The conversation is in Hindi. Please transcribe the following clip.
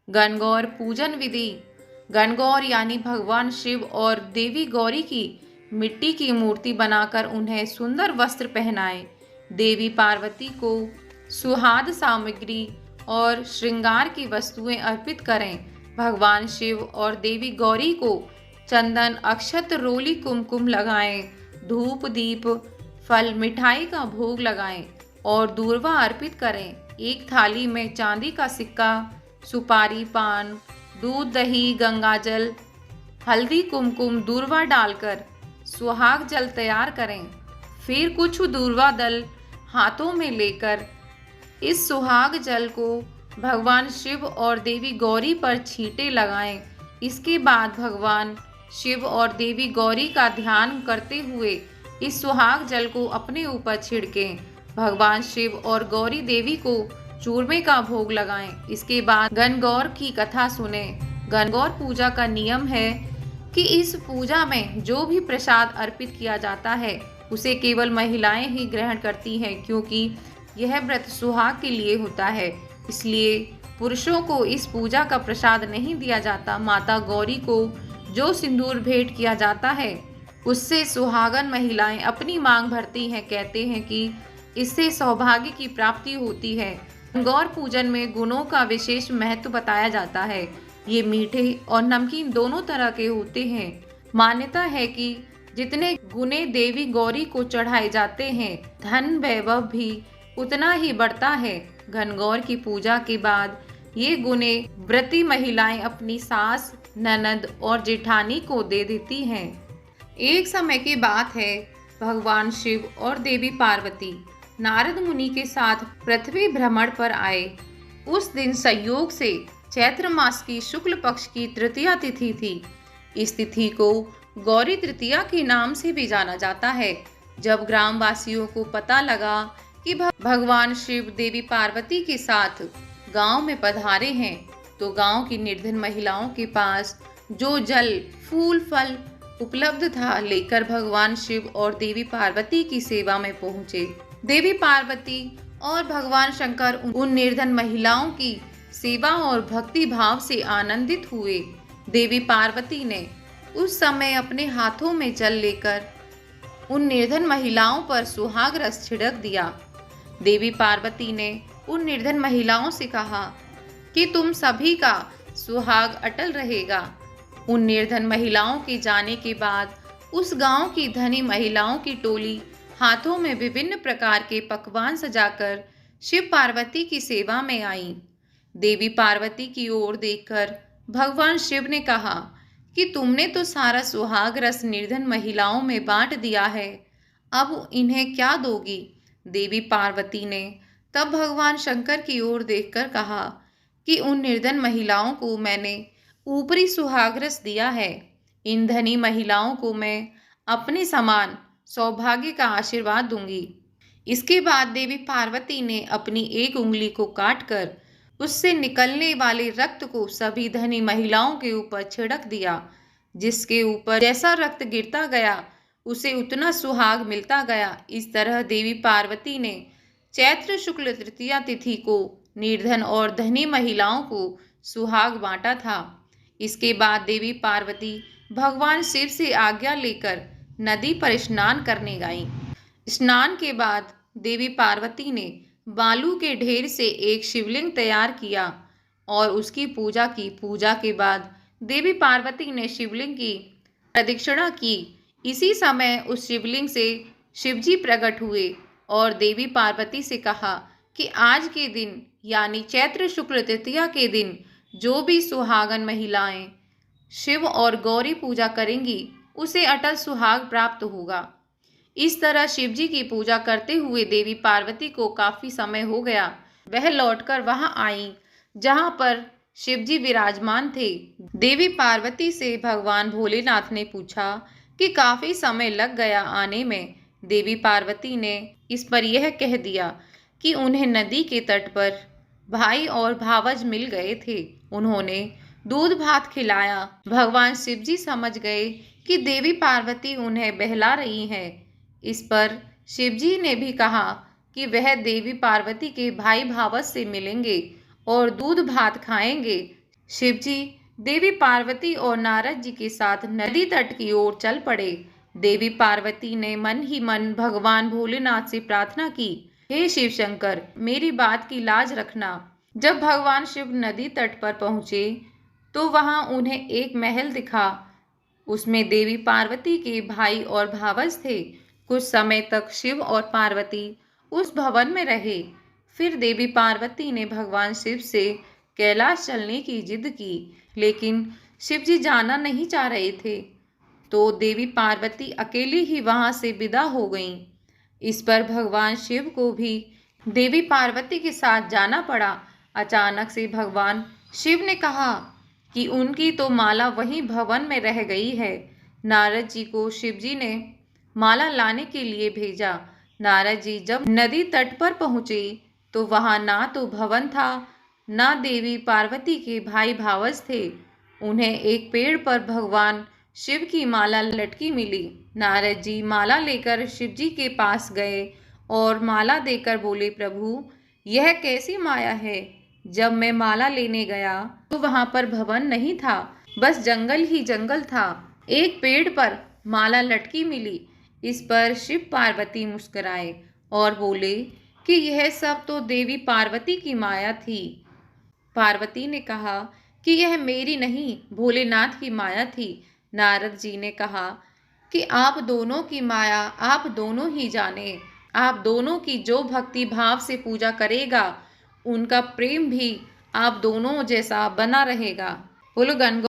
गणगौर पूजन विधि। गणगौर यानी भगवान शिव और देवी गौरी की मिट्टी की मूर्ति बनाकर उन्हें सुंदर वस्त्र पहनाएं। देवी पार्वती को सुहाग सामग्री और श्रृंगार की वस्तुएं अर्पित करें। भगवान शिव और देवी गौरी को चंदन, अक्षत, रोली, कुमकुम लगाएं। धूप, दीप, फल, मिठाई का भोग लगाएं और दूर्वा अर्पित करें। एक थाली में चांदी का सिक्का, सुपारी, पान, दूध, दही, गंगाजल, हल्दी, कुमकुम, दूर्वा डालकर सुहाग जल तैयार करें। फिर कुछ दूर्वा दल हाथों में लेकर इस सुहाग जल को भगवान शिव और देवी गौरी पर छींटे लगाएं। इसके बाद भगवान शिव और देवी गौरी का ध्यान करते हुए इस सुहाग जल को अपने ऊपर छिड़कें। भगवान शिव और गौरी देवी को चूरमे का भोग लगाएं। इसके बाद गणगौर की कथा सुने। गणगौर पूजा का नियम है कि इस पूजा में जो भी प्रसाद अर्पित किया जाता है उसे केवल महिलाएं ही ग्रहण करती हैं, क्योंकि यह व्रत सुहाग के लिए होता है। इसलिए पुरुषों को इस पूजा का प्रसाद नहीं दिया जाता। माता गौरी को जो सिंदूर भेंट किया जाता है उससे सुहागन महिलाएं अपनी मांग भरती हैं। कहते हैं कि इससे सौभाग्य की प्राप्ति होती है। गौर पूजन में गुणों का विशेष महत्व बताया जाता है। ये मीठे और नमकीन दोनों तरह के होते हैं। मान्यता है कि जितने गुने देवी गौरी को चढ़ाए जाते हैं, धन वैभव भी उतना ही बढ़ता है। गणगौर की पूजा के बाद ये गुने व्रती महिलाएं अपनी सास, ननद और जेठानी को दे देती हैं। एक समय की बात है, भगवान शिव और देवी पार्वती नारद मुनि के साथ पृथ्वी भ्रमण पर आए। उस दिन संयोग से चैत्र मास की शुक्ल पक्ष की तृतीया तिथि थी। इस तिथि को गौरी तृतीया के नाम से भी जाना जाता है। जब ग्रामवासियों को पता लगा कि भगवान शिव देवी पार्वती के साथ गांव में पधारे हैं, तो गांव की निर्धन महिलाओं के पास जो जल, फूल, फल उपलब्ध था लेकर भगवान शिव और देवी पार्वती की सेवा में पहुंचे। देवी पार्वती और भगवान शंकर उन निर्धन महिलाओं की सेवा और भक्ति भाव से आनंदित हुए। देवी पार्वती ने उस समय अपने हाथों में जल लेकर उन निर्धन महिलाओं पर सुहाग रस छिड़क दिया। देवी पार्वती ने उन निर्धन महिलाओं से कहा कि तुम सभी का सुहाग अटल रहेगा। उन निर्धन महिलाओं के जाने के बाद उस गांव की धनी महिलाओं की टोली हाथों में विभिन्न प्रकार के पकवान सजाकर शिव पार्वती की सेवा में आई। देवी पार्वती की ओर देखकर भगवान शिव ने कहा कि तुमने तो सारा सुहाग रस निर्धन महिलाओं में बांट दिया है, अब इन्हें क्या दोगी? देवी पार्वती ने तब भगवान शंकर की ओर देखकर कहा कि उन निर्धन महिलाओं को मैंने ऊपरी सुहागरस दिया है। इन धनी महिलाओं को मैं अपने समान सौभाग्य का आशीर्वाद दूंगी। इसके बाद देवी पार्वती ने अपनी एक उंगली को काटकर उससे निकलने वाले रक्त को सभी धनी महिलाओं के ऊपर छिड़क दिया। जिसके ऊपर जैसा रक्त गिरता गया उसे उतना सुहाग मिलता गया। इस तरह देवी पार्वती ने चैत्र शुक्ल तृतीया तिथि को निर्धन और धनी महिलाओं को सुहाग बांटा था। इसके बाद देवी पार्वती भगवान शिव से आज्ञा लेकर नदी पर स्नान करने गईं। स्नान के बाद देवी पार्वती ने बालू के ढेर से एक शिवलिंग तैयार किया और उसकी पूजा की। पूजा के बाद देवी पार्वती ने शिवलिंग की प्रदक्षिणा की। इसी समय उस शिवलिंग से शिवजी प्रकट हुए और देवी पार्वती से कहा कि आज के दिन यानी चैत्र शुक्ल तृतीया के दिन जो भी सुहागन महिलाएं शिव और गौरी पूजा करेंगी उसे अटल सुहाग प्राप्त होगा। इस तरह शिवजी की पूजा करते हुए देवी पार्वती को काफी समय हो गया। वह लौटकर वहां आई जहां पर शिवजी विराजमान थे। देवी पार्वती से भगवान भोलेनाथ ने पूछा कि काफी समय लग गया आने में। देवी पार्वती ने इस पर यह कह दिया कि उन्हें नदी के तट पर भाई और भावज मिल गए थे। उन्होंने दूध भात खिलाया। भगवान शिवजी समझ गए कि देवी पार्वती उन्हें बहला रही हैं। इस पर शिवजी ने भी कहा कि वह देवी पार्वती के भाई भावज से मिलेंगे और दूध भात खाएंगे। शिव जी देवी पार्वती और नारद जी के साथ नदी तट की ओर चल पड़े। देवी पार्वती ने मन ही मन भगवान भोलेनाथ से प्रार्थना की, हे शिव शंकर, मेरी बात की लाज रखना। जब भगवान शिव नदी तट पर पहुंचे तो वहां उन्हें एक महल दिखा। उसमें देवी पार्वती के भाई और भावज थे। कुछ समय तक शिव और पार्वती उस भवन में रहे। फिर देवी पार्वती ने भगवान शिव से कैलाश चलने की जिद की, लेकिन शिव जी जाना नहीं चाह रहे थे। तो देवी पार्वती अकेली ही वहां से विदा हो गईं। इस पर भगवान शिव को भी देवी पार्वती के साथ जाना पड़ा। अचानक से भगवान शिव ने कहा कि उनकी तो माला वहीं भवन में रह गई है। नारद जी को शिव जी ने माला लाने के लिए भेजा। नारद जी जब नदी तट पर पहुंचे तो वहां ना तो भवन था, ना देवी पार्वती के भाई भावज थे। उन्हें एक पेड़ पर भगवान शिव की माला लटकी मिली। नारद जी माला लेकर शिव जी के पास गए और माला देकर बोले, प्रभु, यह कैसी माया है? जब मैं माला लेने गया तो वहां पर भवन नहीं था, बस जंगल ही जंगल था। एक पेड़ पर माला लटकी मिली। इस पर शिव पार्वती मुस्कुराए और बोले कि यह सब तो देवी पार्वती की माया थी। पार्वती ने कहा कि यह मेरी नहीं, भोलेनाथ की माया थी। नारद जी ने कहा कि आप दोनों की माया आप दोनों ही जाने। आप दोनों की जो भक्ति भाव से पूजा करेगा, उनका प्रेम भी आप दोनों जैसा बना रहेगा। बोलो गण